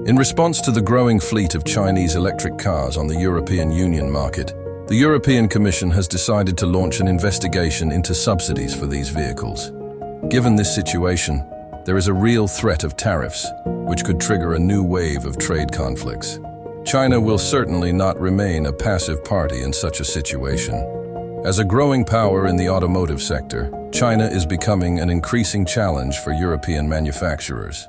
In response to the growing fleet of Chinese electric cars on the European Union market, the European Commission has decided to launch an investigation into subsidies for these vehicles. Given this situation, there is a real threat of tariffs, which could trigger a new wave of trade conflicts. China will certainly not remain a passive party in such a situation. As a growing power in the automotive sector, China is becoming an increasing challenge for European manufacturers.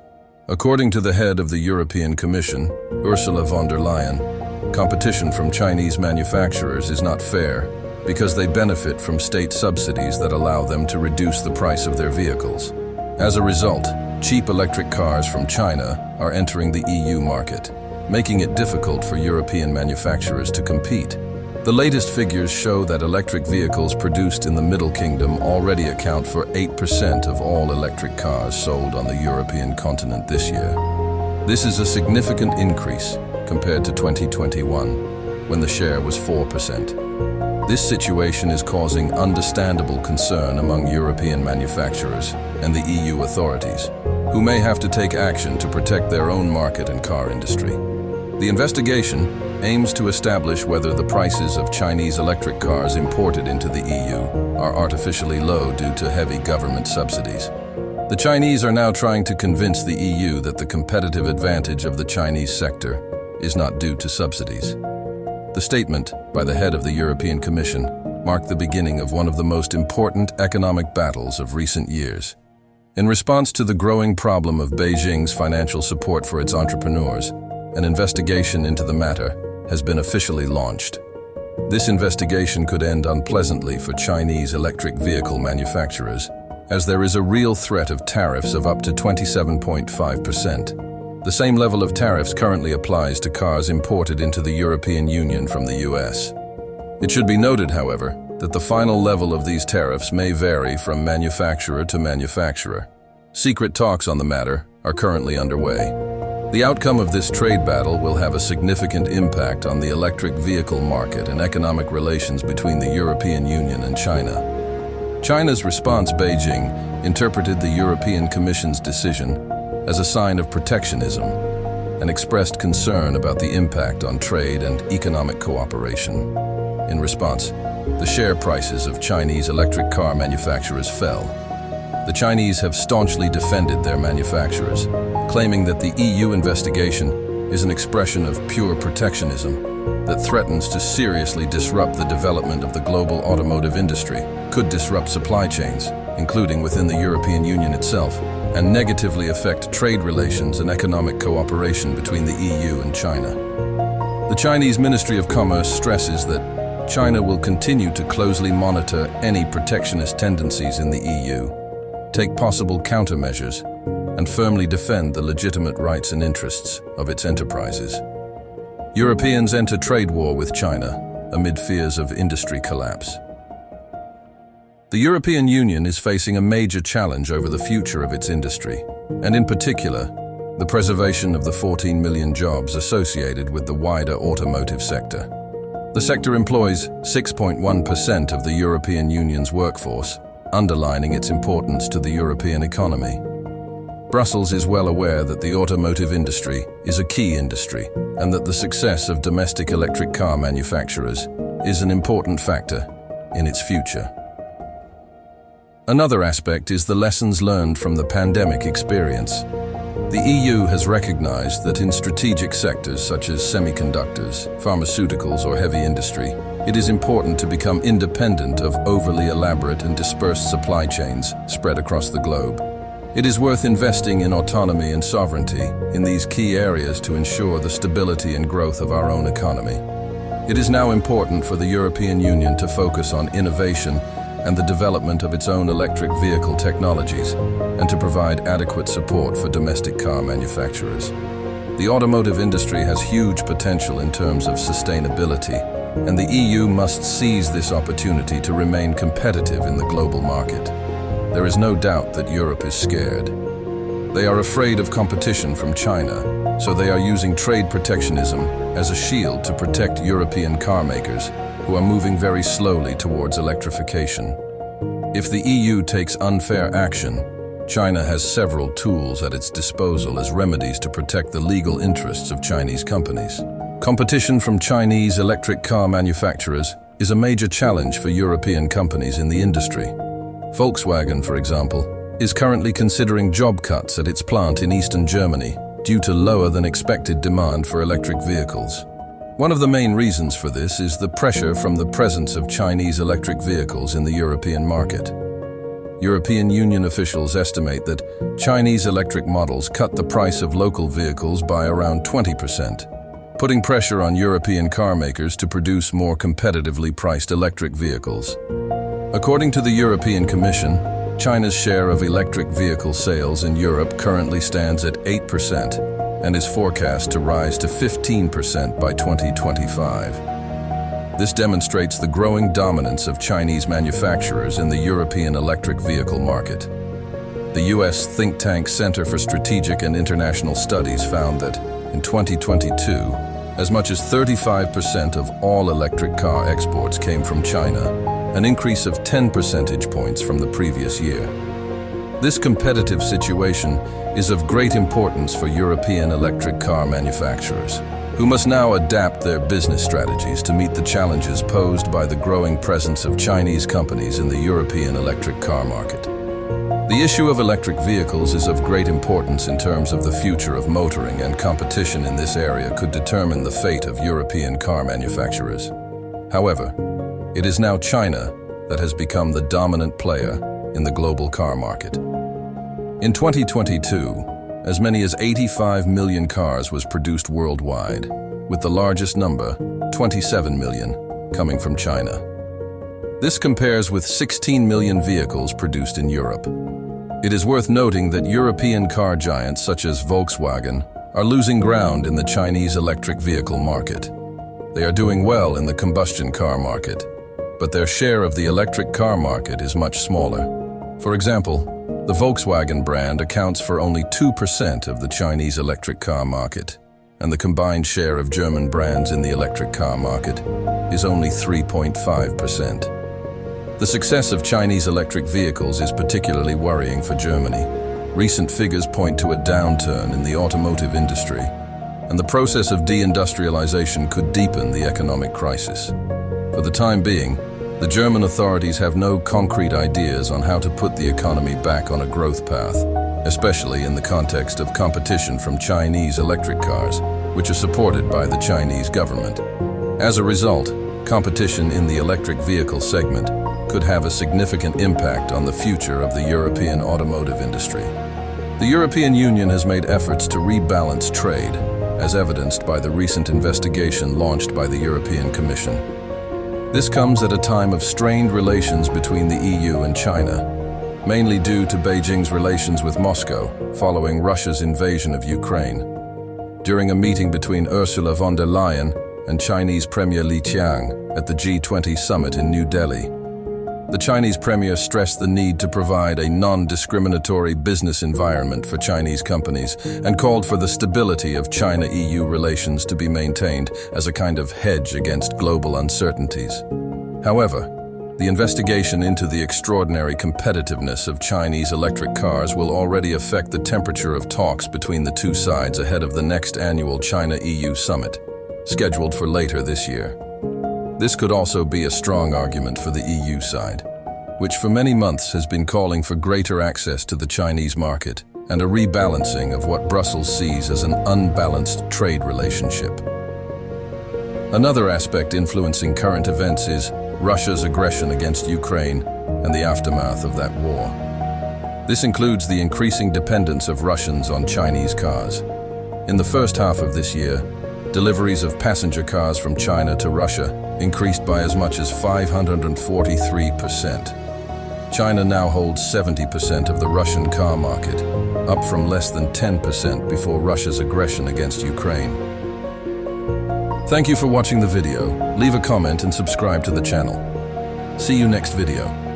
According to the head of the European Commission, Ursula von der Leyen, competition from Chinese manufacturers is not fair because they benefit from state subsidies that allow them to reduce the price of their vehicles. As a result, cheap electric cars from China are entering the EU market, making it difficult for European manufacturers to compete. The latest figures show that electric vehicles produced in the Middle Kingdom already account for 8% of all electric cars sold on the European continent this year. This is a significant increase compared to 2021, when the share was 4%. This situation is causing understandable concern among European manufacturers and the EU authorities, who may have to take action to protect their own market and car industry. The investigation aims to establish whether the prices of Chinese electric cars imported into the EU are artificially low due to heavy government subsidies. The Chinese are now trying to convince the EU that the competitive advantage of the Chinese sector is not due to subsidies. The statement by the head of the European Commission marked the beginning of one of the most important economic battles of recent years. In response to the growing problem of Beijing's financial support for its entrepreneurs, an investigation into the matter has been officially launched. This investigation could end unpleasantly for Chinese electric vehicle manufacturers, as there is a real threat of tariffs of up to 27.5%. The same level of tariffs currently applies to cars imported into the European Union from the US. It should be noted, however, that the final level of these tariffs may vary from manufacturer to manufacturer. Secret talks on the matter are currently underway. The outcome of this trade battle will have a significant impact on the electric vehicle market and economic relations between the European Union and China. China's response, Beijing, interpreted the European Commission's decision as a sign of protectionism and expressed concern about the impact on trade and economic cooperation. In response, the share prices of Chinese electric car manufacturers fell. The Chinese have staunchly defended their manufacturers, claiming that the EU investigation is an expression of pure protectionism that threatens to seriously disrupt the development of the global automotive industry, could disrupt supply chains, including within the European Union itself, and negatively affect trade relations and economic cooperation between the EU and China. The Chinese Ministry of Commerce stresses that China will continue to closely monitor any protectionist tendencies in the EU, take possible countermeasures, and firmly defend the legitimate rights and interests of its enterprises. Europeans enter trade war with China amid fears of industry collapse. The European Union is facing a major challenge over the future of its industry, and in particular, the preservation of the 14 million jobs associated with the wider automotive sector. The sector employs 6.1% of the European Union's workforce, underlining its importance to the European economy. Brussels is well aware that the automotive industry is a key industry and that the success of domestic electric car manufacturers is an important factor in its future. Another aspect is the lessons learned from the pandemic experience. The EU has recognized that in strategic sectors such as semiconductors, pharmaceuticals, or heavy industry, it is important to become independent of overly elaborate and dispersed supply chains spread across the globe. It is worth investing in autonomy and sovereignty in these key areas to ensure the stability and growth of our own economy. It is now important for the European Union to focus on innovation and the development of its own electric vehicle technologies, and to provide adequate support for domestic car manufacturers. The automotive industry has huge potential in terms of sustainability, and the EU must seize this opportunity to remain competitive in the global market. There is no doubt that Europe is scared. They are afraid of competition from China, so they are using trade protectionism as a shield to protect European car makers who are moving very slowly towards electrification. If the EU takes unfair action, China has several tools at its disposal as remedies to protect the legal interests of Chinese companies. Competition from Chinese electric car manufacturers is a major challenge for European companies in the industry. Volkswagen, for example, is currently considering job cuts at its plant in eastern Germany due to lower than expected demand for electric vehicles. One of the main reasons for this is the pressure from the presence of Chinese electric vehicles in the European market. European Union officials estimate that Chinese electric models cut the price of local vehicles by around 20%, putting pressure on European car makers to produce more competitively priced electric vehicles. According to the European Commission, China's share of electric vehicle sales in Europe currently stands at 8% and is forecast to rise to 15% by 2025. This demonstrates the growing dominance of Chinese manufacturers in the European electric vehicle market. The US think tank Center for Strategic and International Studies found that in 2022, as much as 35% of all electric car exports came from China, an increase of 10 percentage points from the previous year. This competitive situation is of great importance for European electric car manufacturers, who must now adapt their business strategies to meet the challenges posed by the growing presence of Chinese companies in the European electric car market. The issue of electric vehicles is of great importance in terms of the future of motoring, and competition in this area could determine the fate of European car manufacturers. However, it is now China that has become the dominant player in the global car market. In 2022, as many as 85 million cars was produced worldwide, with the largest number, 27 million, coming from China. This compares with 16 million vehicles produced in Europe. It is worth noting that European car giants such as Volkswagen are losing ground in the Chinese electric vehicle market. They are doing well in the combustion car market, but their share of the electric car market is much smaller. For example, the Volkswagen brand accounts for only 2% of the Chinese electric car market, and the combined share of German brands in the electric car market is only 3.5%. The success of Chinese electric vehicles is particularly worrying for Germany. Recent figures point to a downturn in the automotive industry, and the process of deindustrialization could deepen the economic crisis. For the time being, the German authorities have no concrete ideas on how to put the economy back on a growth path, especially in the context of competition from Chinese electric cars, which are supported by the Chinese government. As a result, competition in the electric vehicle segment could have a significant impact on the future of the European automotive industry. The European Union has made efforts to rebalance trade, as evidenced by the recent investigation launched by the European Commission. This comes at a time of strained relations between the EU and China, mainly due to Beijing's relations with Moscow following Russia's invasion of Ukraine. During a meeting between Ursula von der Leyen and Chinese Premier Li Qiang at the G20 summit in New Delhi, the Chinese premier stressed the need to provide a non-discriminatory business environment for Chinese companies and called for the stability of China-EU relations to be maintained as a kind of hedge against global uncertainties. However, the investigation into the extraordinary competitiveness of Chinese electric cars will already affect the temperature of talks between the two sides ahead of the next annual China-EU summit, scheduled for later this year. This could also be a strong argument for the EU side, which for many months has been calling for greater access to the Chinese market and a rebalancing of what Brussels sees as an unbalanced trade relationship. Another aspect influencing current events is Russia's aggression against Ukraine and the aftermath of that war. This includes the increasing dependence of Russians on Chinese cars. In the first half of this year, deliveries of passenger cars from China to Russia increased by as much as 543%. China now holds 70% of the Russian car market, up from less than 10% before Russia's aggression against Ukraine. Thank you for watching the video. Leave a comment and subscribe to the channel. See you next video.